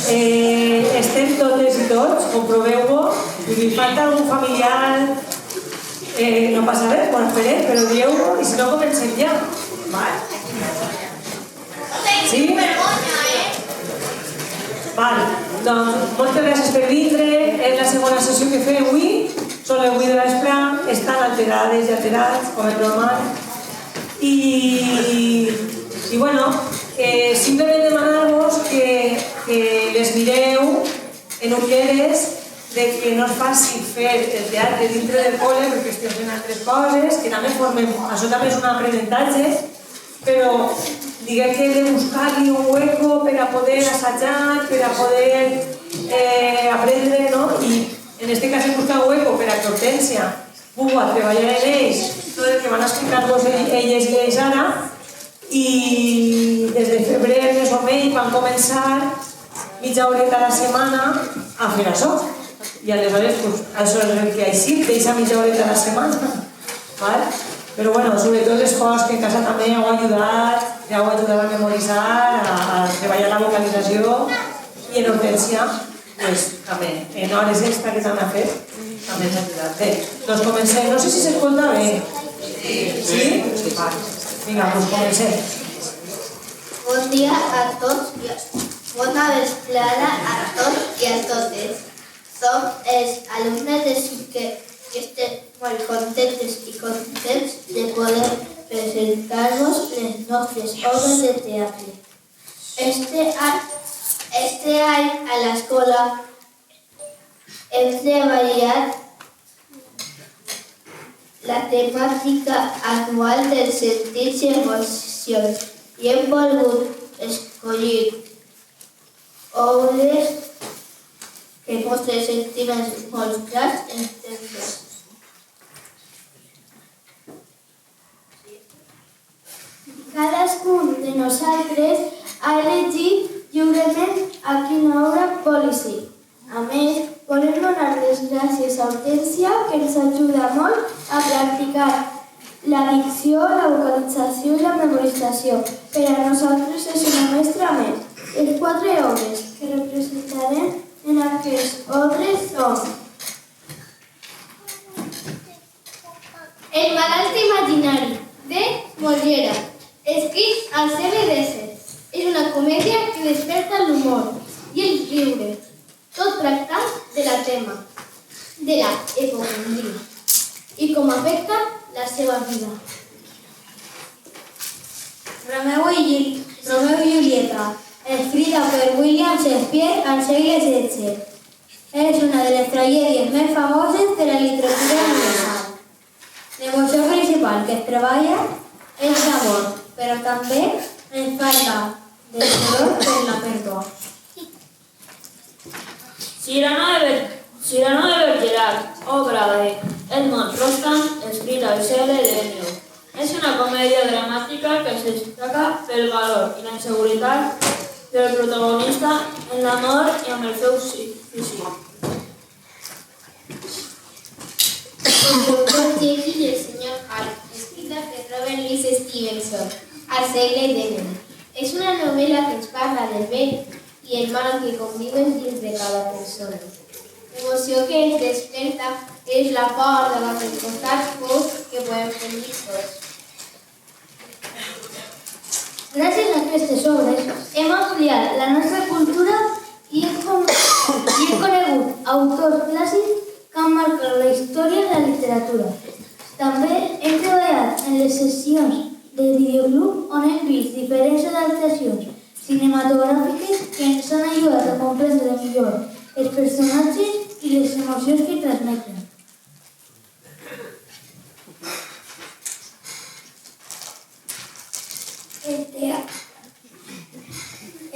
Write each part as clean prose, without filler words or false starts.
estem totes i tots, comproveu-ho, i si falta algun familiar, no passa res, ho esperem, però dieu-ho, i si no comencem ja. Sí? Val, doncs moltes gràcies per vindre, és la segona sessió que fem avui, són les 8 de vespre, estan alterades i alterats, com és normal, i bueno, simplement demanar-vos que les mireu en ulleres de que no es faci fer el teatre dintre del col·le perquè estem fent altres coses, que també formen, això també és un aprenentatge, però diguem que he de buscar-li un hueco per a poder assajar, per a poder aprendre, no? I en aquest cas he buscat hueco per a que Hortència pugui treballar en ells tot el que van explicar-vos elles i ells ara, i des de febrer més o menys van començar mitja horeta a la setmana a fer això, i aleshores això és el que així, deixa mitja horeta a la setmana, però bueno, sobretot les coses que en casa també heu ajudat a memoritzar, a treballar la vocalització, i en Hortència també, en hores extra que s'han fet també ens ha ajudat. Bé, doncs comencem, no sé si s'escolta bé. Sí? Vinga, doncs comencem. Bon dia a tots, bona vesprada a tots i a totes. Som els alumnes de cinquè i estem molt contents i contents de poder presentar-vos les nostres obres de teatre. Este any a l'escola hem treballat la temàtica anual dels sentits i emocions i hem volgut escollir obres que mostren sentiments molt clars i intensos. Cadascun de nosaltres ha elegit lliurement a quina obra vol ser. A més, volem donar les gràcies a Hortència, que ens ajuda molt a practicar la dicció, la vocalització i la memorització. Per a nosaltres és una mestra més. Les 4 obres que representarem en aquestes obres són El malalt imaginari, de Molière, escrit al segle XVII. És una comèdia que desperta l'humor i el riure, tot tractant de la tema de la hipocondria i com afecta la seva vida. Romeo i Julieta, escrita per William Shakespeare al segle XVI. És una de les tragèdies més famoses de la literatura universal. L'emoció principal que es treballa és l'amor, però també ens parla del dolor per la pèrdua. Cyrano de Bergerac, obra de Edmond Rostand, escrita al segle XIX. És una comèdia dramàtica que se destaca pel valor i la inseguretat del protagonista en l'amor i amb el seu físic. El doctor Jekyll i el senyor Hyde, escrita per Robert Louis Stevenson, al segle XIX. És una novel·la que ens parla del bé i el mal que conviven dins de cada persona. L'emoció que ens desperta és la por davant dels costats foscs que podem tenir tots. Gràcies a aquestes obres hem ampliat la nostra cultura i hem conegut autors clàssics que han marcat la història de la literatura. També hem treballat en les sessions de videoclub on hem vist diferents adaptacions cinematogràfiques que ens han ajudat a comprendre millor els personatges i les emocions que transmeten.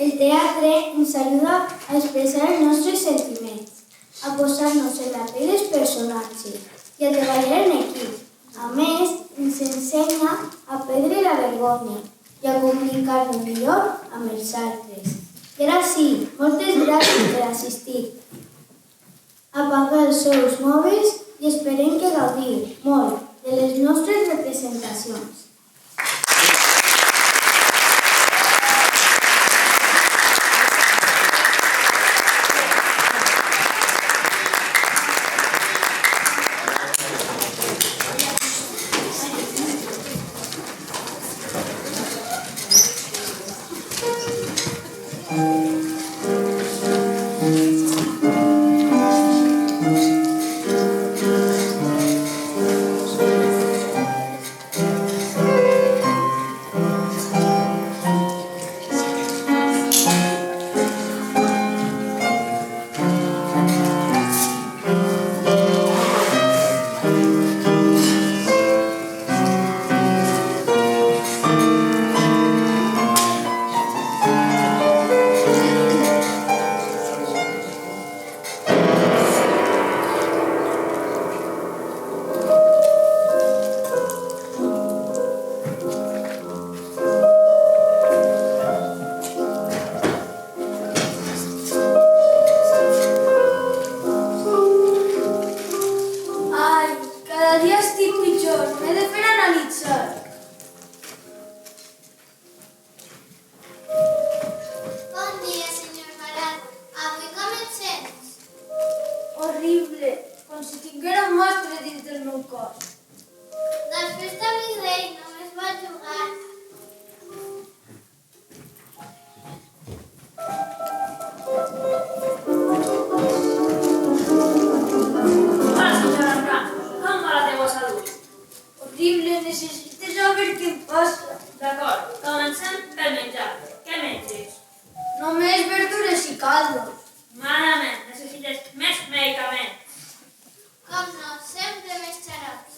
El teatre ens ajuda a expressar els nostres sentiments, a posar-nos en la pell dels personatges i a treballar en equip. A més, ens ensenya a perdre la vergonya i a comunicar-nos millor amb els altres. I ara sí, moltes gràcies per assistir. Apagar els seus mòbils i esperem que gaudiu molt de les nostres representacions. Hola, senyora Arcano. Com va la teva salut? Horrible, necessito saber què passa. D'acord, comencem pel menjar. Què menges? Només verdures i caldos. Malament, necessites més medicaments. Com no, sempre més xarops.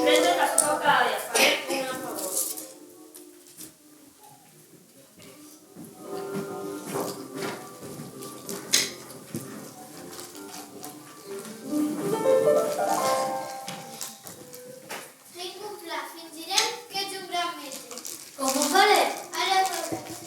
Prende el cascó cada dia. Faré un favor. Tinc un pla, fingirem que ets un gran metge. Com ho faré? Ara ho veuràs.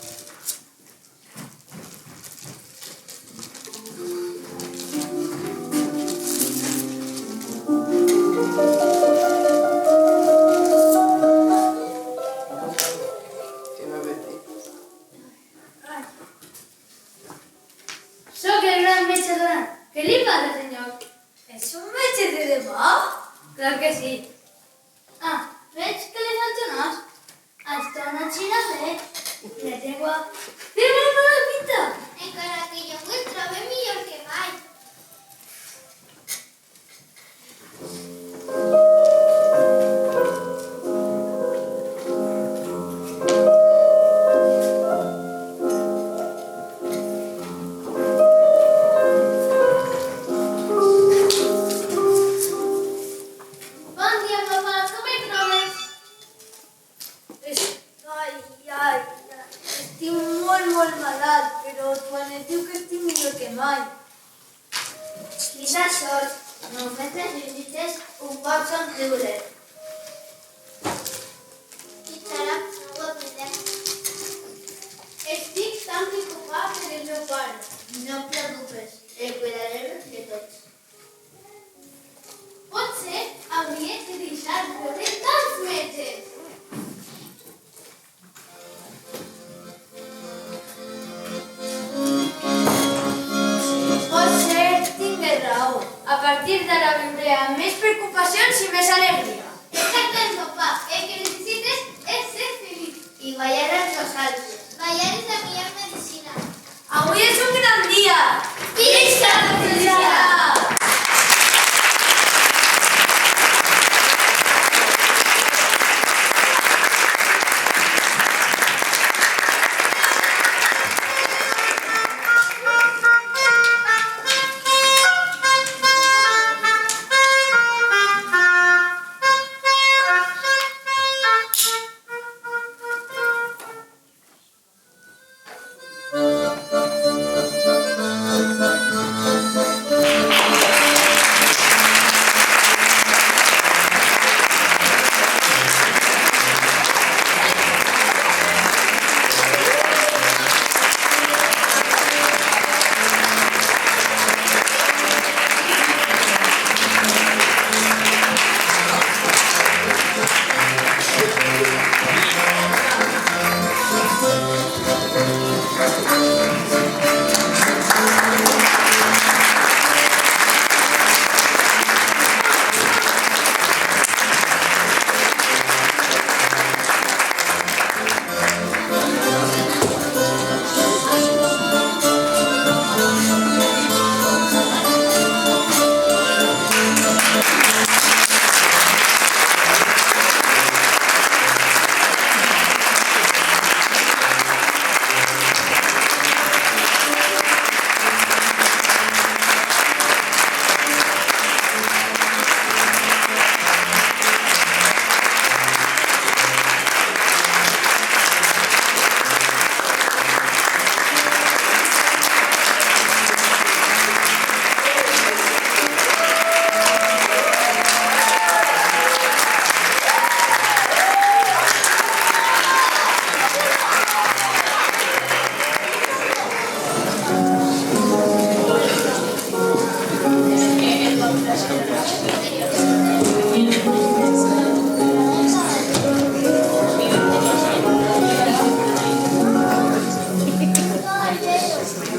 Soc el gran metge Donat. Què li passa, senyor? És un metge de debò? Clar que sí. Ah, veig que li falta un os. Està una xina bé. La llengua... Té molt mala pinta. Encara que jo ho trobo millor que mai. Bon dia, papa, com et trobes? Ai, estic molt malalt, però quan et diu que estic millor que mai. Lisa sort, només necessites un poc somriure. I xarop, no ho oblidem. Estic tan preocupat per el meu pare. No et preocupes, el cuidarem de tots. Potser hauries de deixar veure tants metges. Potser tingues raó. A partir d'ara viuré amb més preocupacions i més alegria. Exactament, papà. El que necessites és ser feliç. I ballar amb nosaltres. Ballar és la millor medicina. Avui és un gran dia! Visca la felicitat!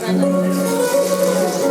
Gracias.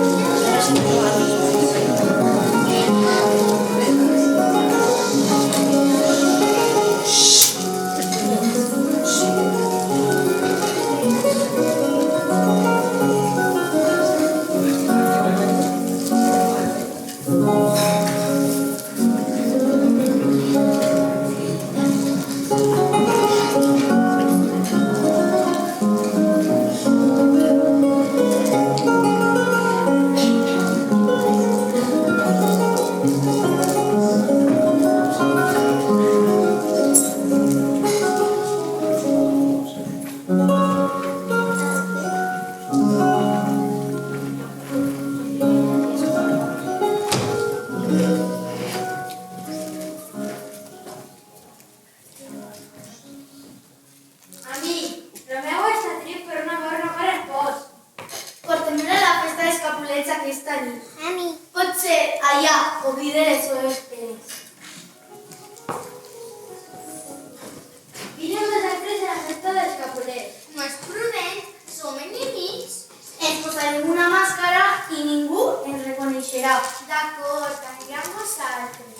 D'acord, anirem vosaltres.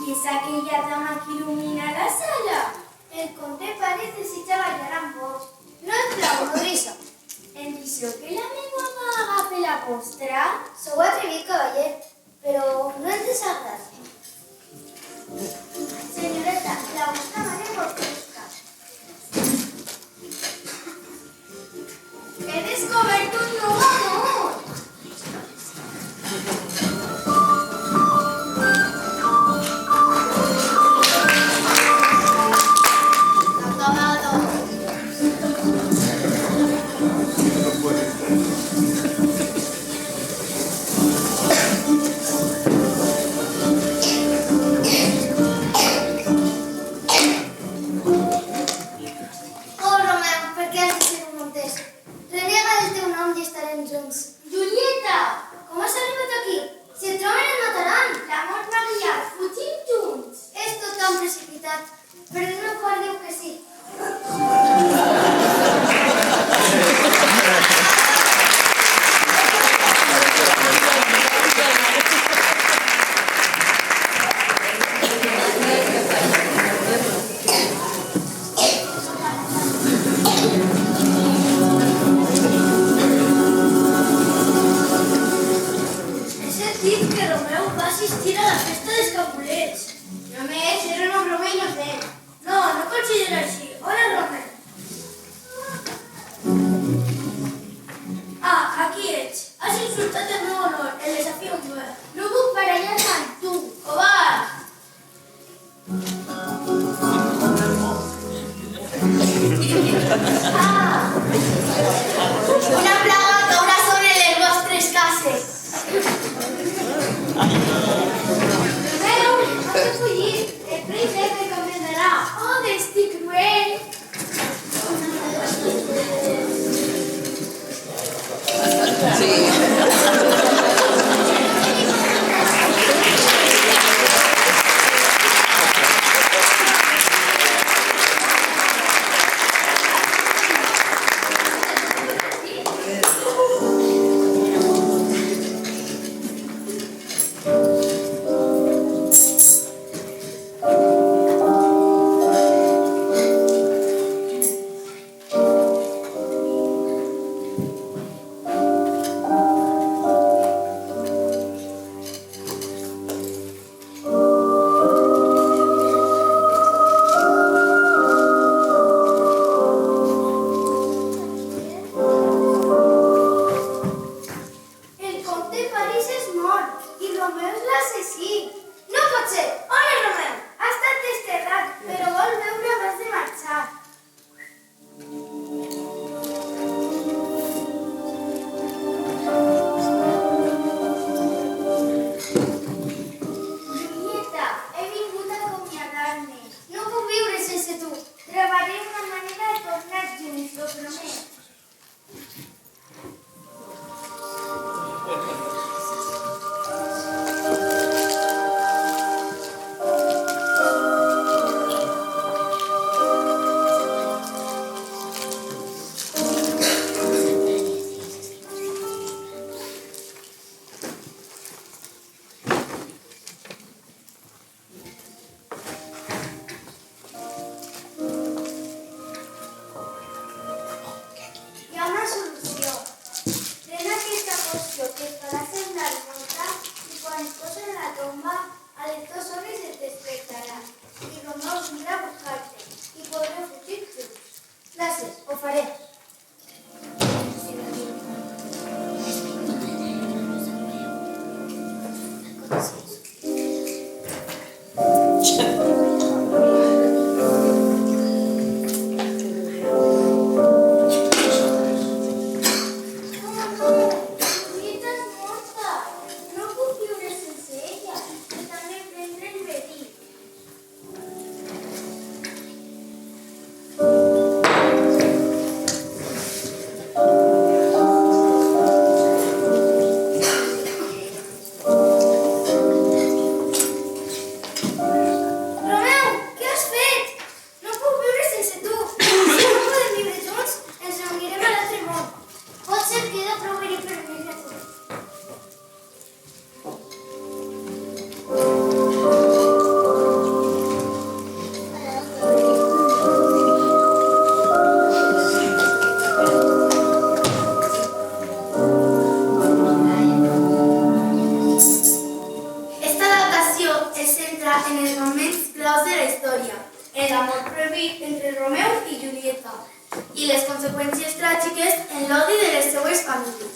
I és aquella dama que il·lumina la sala? El comte Párez desitja ballar amb vos. No et plau, nodrissa. En visió que la meva mà agafi la postra? Sou atrevit, cavaller, però no ens desagrada. Senyoreta, la vostra mare vos busca. He descobert un nou amor. Julieta, com has arribat aquí? Si et troben et mataran. L'amor m'ha guiat. Fugim junts. És tot tan precipitat, però el meu cor diu que sí. El comte de París és mort i Romeu és l'assassí. No pot ser! On és Romeu? Ha estat desterrat, però vol veure abans de marxar. Julieta, he vingut a acomiadar-me. No puc viure sense tu. Trobaré una manera de tornar junts, t'ho prometo. Hi ha una solució. Pren aquesta poció que et farà semblar morta i quan es posa en la tomba, a les 2 hores et despertarà. I Romeu vindrà a buscar-te i podreu fugir junts. Gràcies, ho faré. Julieta és morta. No puc viure sense ella. I també prendre el verí. Romeu, què has fet? No puc viure sense tu. Si no podem viure junts, ens reunirem a l'altre món. Pot ser que no trobaré per viure junts. Esta adaptació es centra en els moments claus de la història, en l'amor prohibit entre Romeu i Julieta i les conseqüències tràgiques en l'odi de les seues famílies.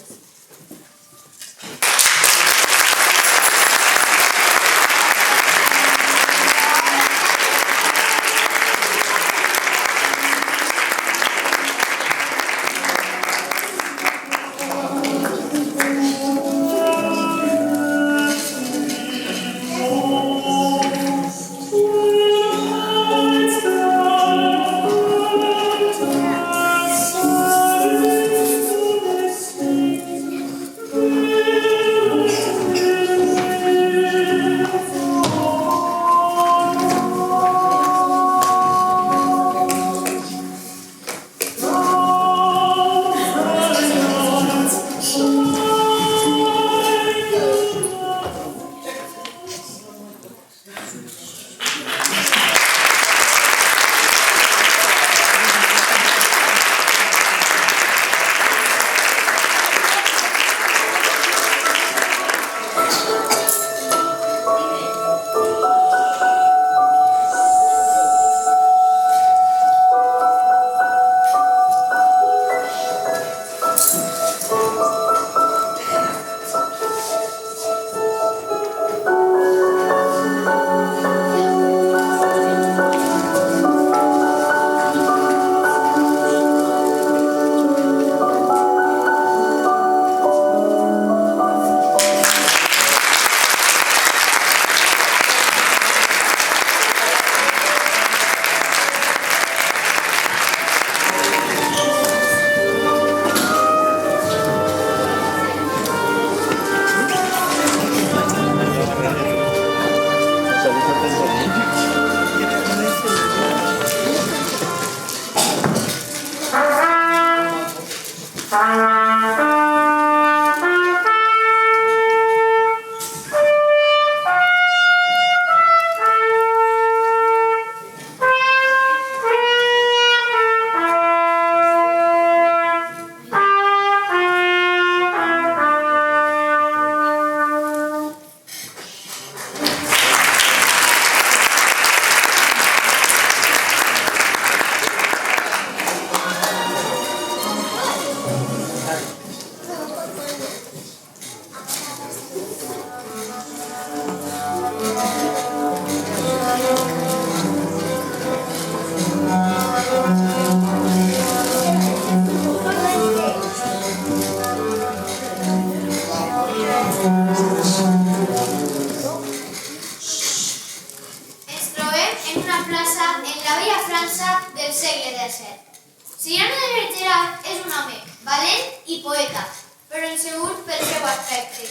però insegura pel seu aspecte.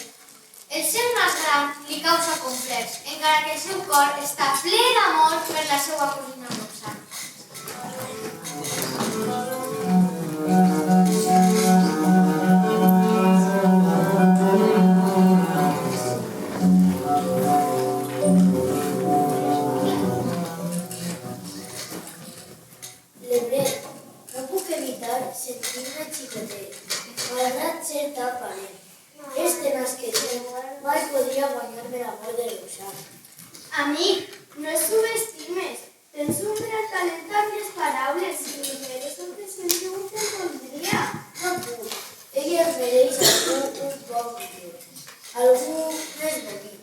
El seu nas gran li causa complex, encara que el seu cor està ple d'amor per la seva cosina Roxana. Lebret, no puc evitar sentir-me xicotet, malgrat ser tan valent. Este nas que tinc mai podria guanyar-me l'amor de Roxana. Amic, no es subestimes. Tens un gran talent amb les paraules. Si eres un que sempre ho t'entendria. No puc. Ella es mereix algú un poc millor, algú més bonic.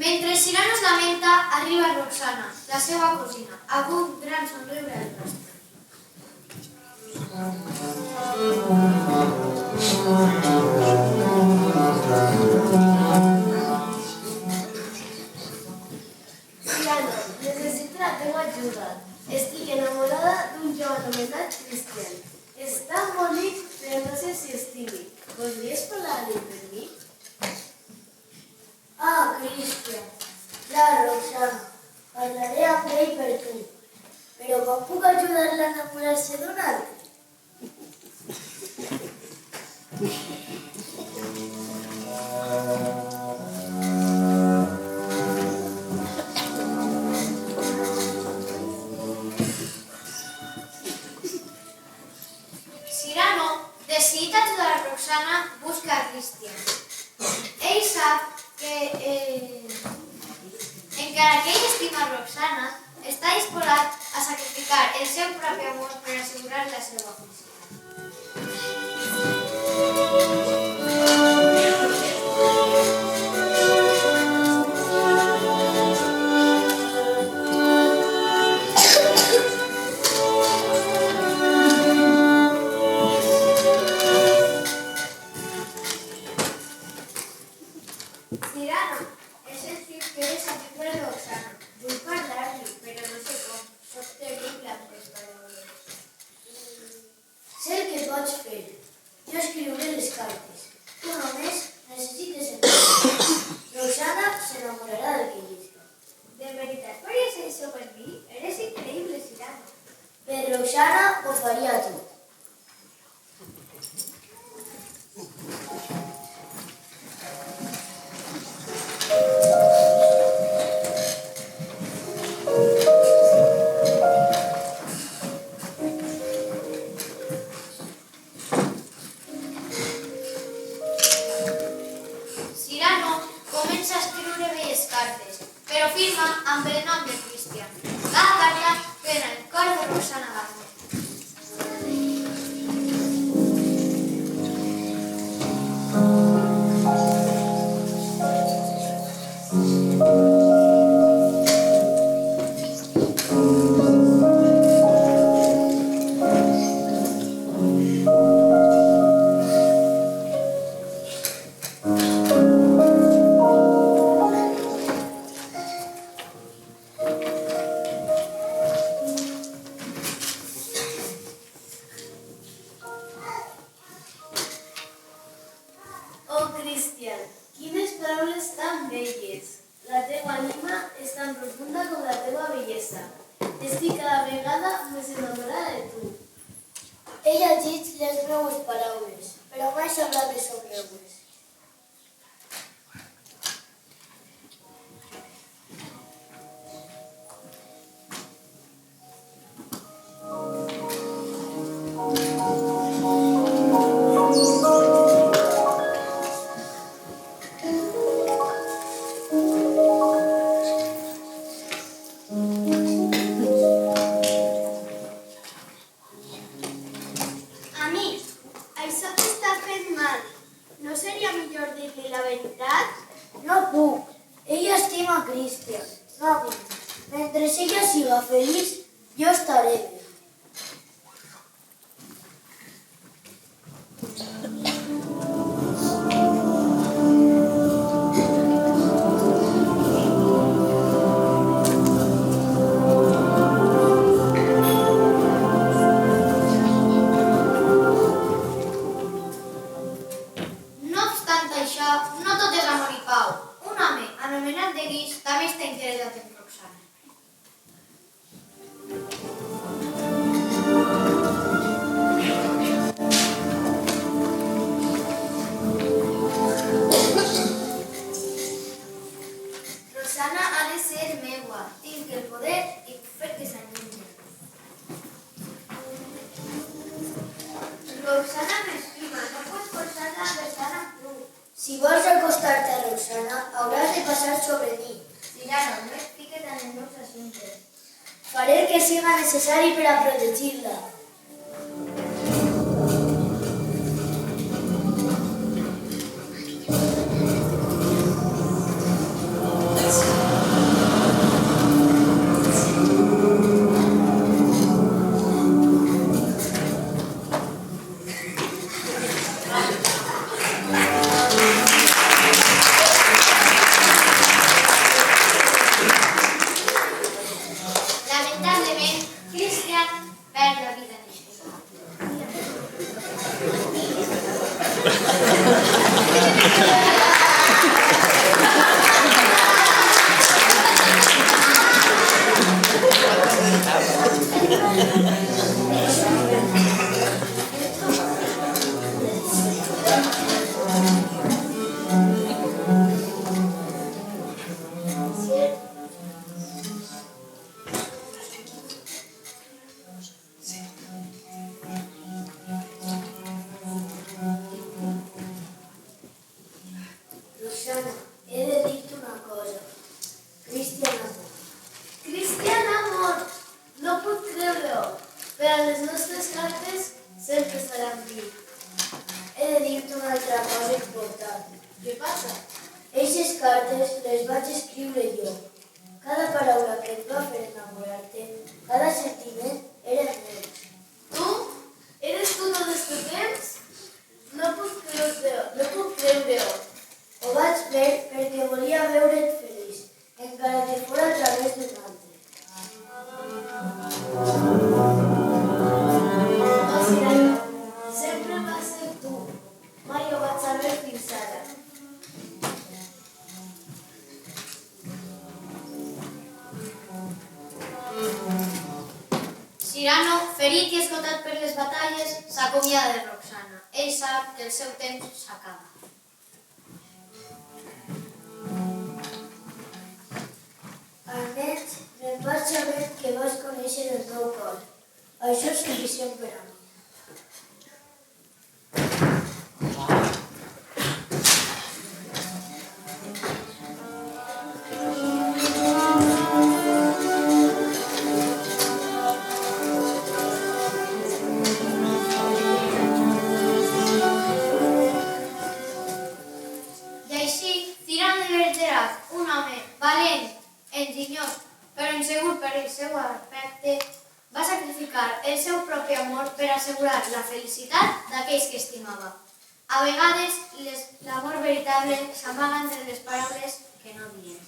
Mentre Cyrano es lamenta, arriba Roxana, la seva cosina, amb un gran somriure al rostre. Cyrano, necessito la teva ajuda. Estic enamorada d'un jove anomenat Cristian. És tan bonic, però no sé si és tímid. Podries parlar-li per mi? Ah, Cristian. Clar, Roxana. Parlaré amb ell per tu. Però com puc ajudar-la a enamorar-se d'un altre? Cyrano, decidit a ajudar a Roxana, busca a Cristian. Ell sap que, encara que ell estima Roxana, està disposat a sacrificar el seu propi amor per assegurar la seva felicitat. Cyrano, he sentit que eres amic de Roxana. Vull parlar-li, però no sé com. Soc terrible amb les paraules. Sé el que pots fer. Jo escriuré les cartes. Tu només necessites entendre. Roxana s'enamorarà del que llisca. ¿De veritat faries això per mi? Eres increïble, Cyrano. Per Roxana ho faria tot. Cyrano comença a escriure belles cartes, però firma amb el nom de Cristian. Cada carta plena el cor de Roxana d'amor. Oh, Cristian, quines paraules tan belles. La teva ànima és tan profunda com la teva bellesa. Estic cada vegada més enamorada de tu. He llegit les meues paraules, però mai sabrà que són meues. Amic, això t'està fent mal. No seria millor dir-li la veritat? No puc. Ella estima a Cristian, no a mi. Mentre ella siga feliç, jo estaré bé. Moltes amor i pau. Un home anomenat Denis també està interessat en Roxana. Roxana ha de ser meua. Tinc el poder i puc fer que s'allunyi. Roxana m'estima, no pots posar-la besant amb tu. Si vols acostar-te a Roxana, hauràs de passar sobre mi. Cyrano, no et fiques en els meus assumptes. Faré el que siga necessari per a protegir-la. Lamentablement, Christian perd la vida en això. Roxana, he de dir-te una cosa. Cristian ha mort. Cristian ha mort. No puc creure-ho. Per a les nostres cartes sempre seran vius. He de dir-te una altra cosa important. Què passa? Eixes cartes les vaig escriure jo. Cada paraula que et va fer enamorar-te, cada sentiment era meu. Tu? Eres tu tot este temps? No puc creure-ho. Ho vaig fer perquè volia veure't feliç, encara que fos a través d'un altre. No, Cyrano, sempre va ser tu. Mai ho vaig saber fins ara. Cyrano, ferit i esgotat per les batalles, s'acomiada de Roxana. Ell sap que el seu temps s'acaba. Almenys me'n vaig saber que vas conèixer el teu cor. Això és suficient per a mi. I així, Cyrano de Bergerac, un home valent, enginyós, però insegur per el seu aspecte, va sacrificar el seu propi amor per assegurar la felicitat d'aquells que estimava. A vegades, l'amor veritable s'amaga entre les paraules que no diem.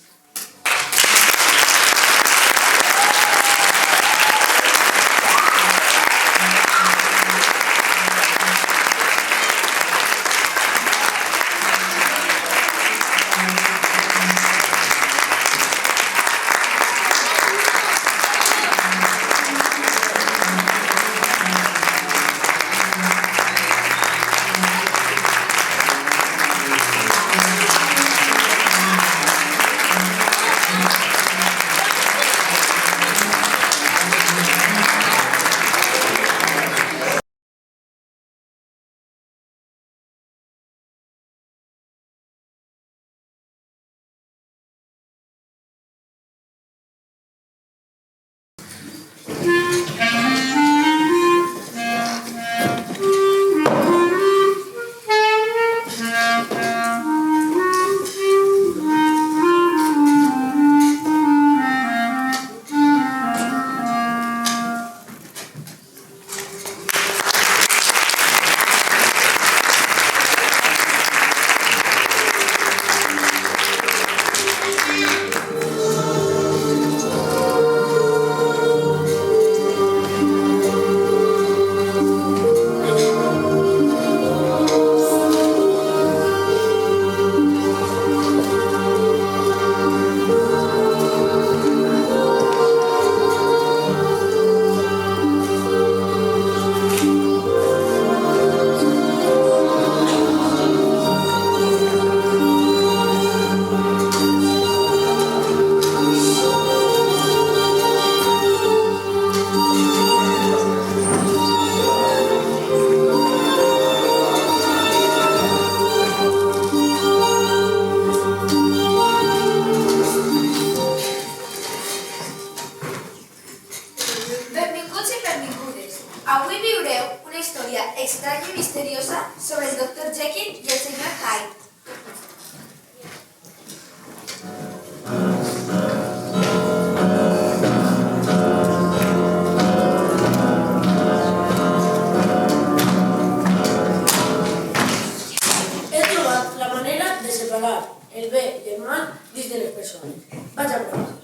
el bé i el mal dins de les persones. Vaig a provar.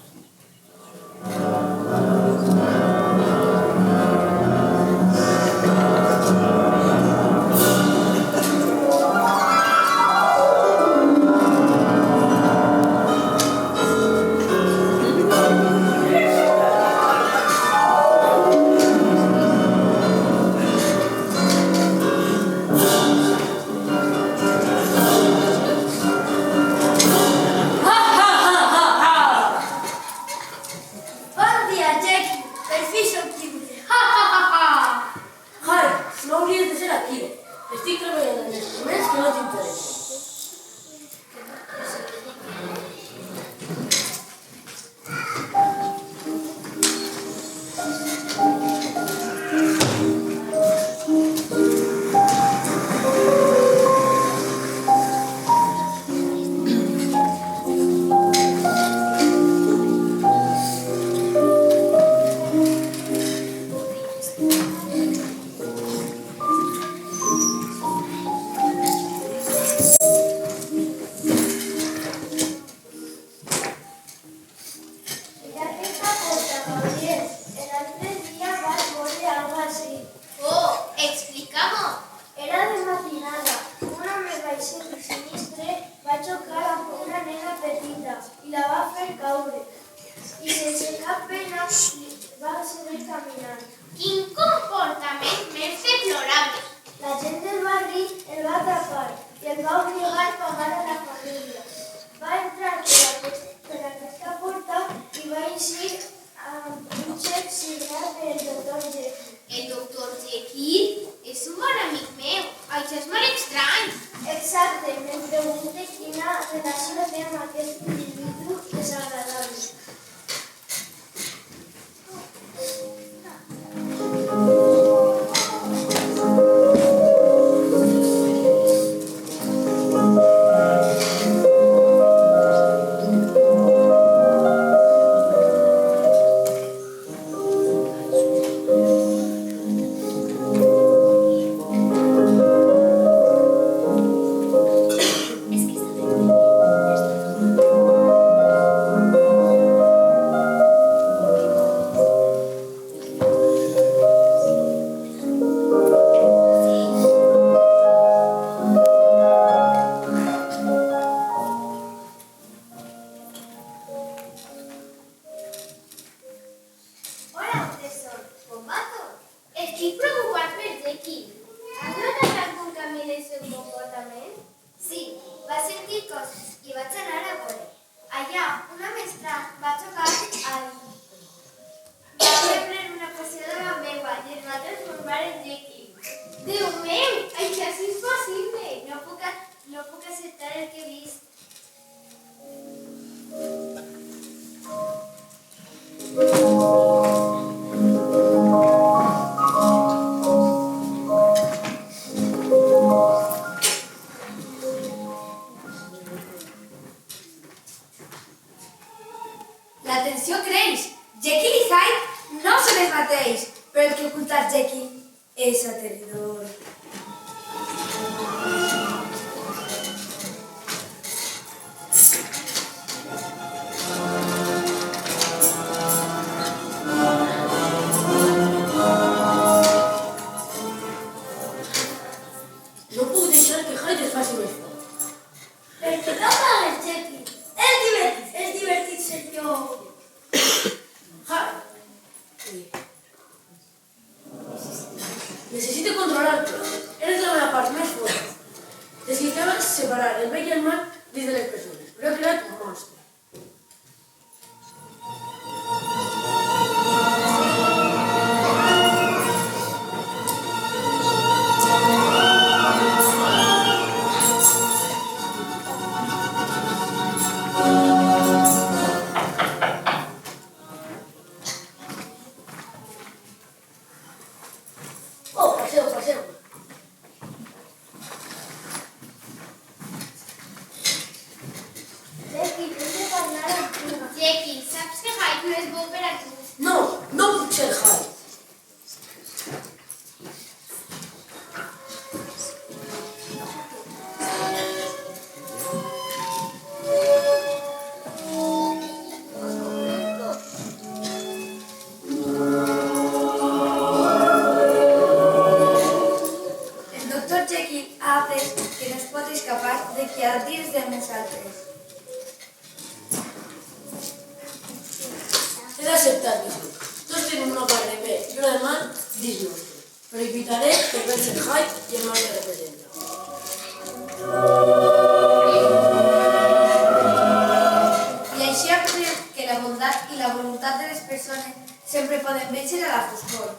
Bon dia, Jackie. Per fi som lliure. Ha, ha, ha, ha. Harry, no hauries de ser aquí. Estic treballant en instruments que no t'interessen. Mira aquesta porta, Gabriel. L'altre dia vaig veure algo així. Oh, explica-m'ho. Era de matinada. Un home baix i sinistre va xocar amb una nena petita i la va fer caure. I sense cap pena va seguir caminant. Quin comportament més deplorable. La gent del barri el va atrapar i el va obligar a pagar a la família. Va entrar per aquesta porta i va eixir amb un xec signat per el doctor Jekyll. El doctor Jekyll és un bon amic meu. Això és molt estrany. Exacte, me pregunte quina relació té amb aquest individu desagradable. Hola, tesor, com va tot? Estic preocupat per Jekyll. Has notat algun canvi en el seu comportament? Sí, va sentir coses i vaig anar a veure. Allà, una mestra va xocar al... Va rebre una poció de la meua i es va transformar en Jekyll. Déu meu, això és impossible. No puc acceptar el que he vist. La tensió creix. Jekyll i Hyde no són els mateix, però el que oculta Jekyll és aterridor. No puc deixar que Hyde es faci més fort. Per què no pagues, Jekyll? És divertit, senyor. Hyde. Necessito controlar He d'acceptar-ho. Tots tenim una part de bé i una de mal dins nostre, però evitaré que pensi el Hyde i el mal que representa. I així aprèn que la bondat i la voluntat de les persones sempre poden vèncer a la foscor.